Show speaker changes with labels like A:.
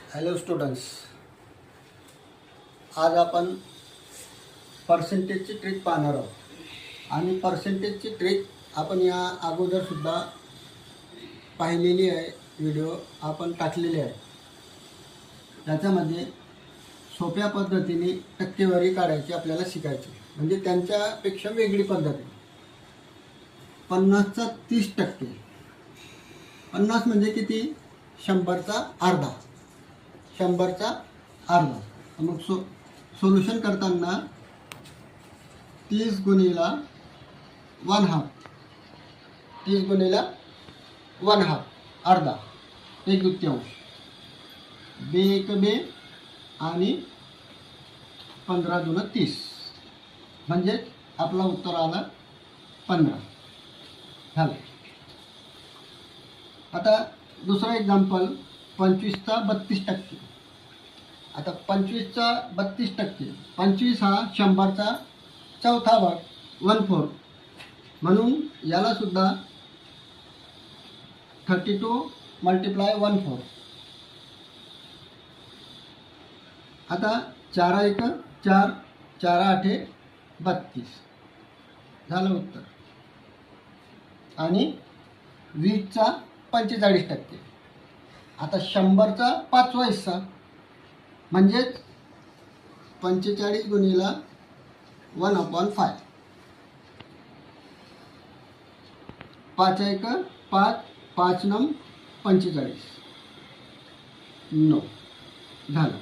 A: Hello students, आज आपण पर्सेंटेजची trick पाहणार आहोत आणि पर्सेंटेजची ट्रिक आपण या अगोदरसुद्धा पाहिलेली आहे. व्हिडिओ आपण टाकलेले आहे. त्याच्यामध्ये सोप्या पद्धतीने टक्केवारी काढायची आपल्याला शिकायची, म्हणजे त्यांच्यापेक्षा वेगळी पद्धत आहे. 50चा 30%. 50 म्हणजे किती? 100चा अर्धा. 100चा अर्धा. मग सोल्युशन करताना 30 गुणिला 1/2. 30 गुणिला 1/2 अर्धा, 1/2. बे एक बे आणि 15 दून 30, म्हणजे आपला उत्तर आला 15 झालं. आता दुसरा एक्झाम्पल, 25चा 32%. आता 25चा 32%, 25 हा 100चा चौथा भाग, 1/4, म्हणून याला सुद्धा 32 × 1/4. आता 4 1 4, 4 8 32 झालं उत्तर. आणि 20चा 45%. आता 100चा 5वा हिस्सा, म्हणजेच 45 गुणिला 1/5. 5 1 5, 5 9 45, 9 झालं.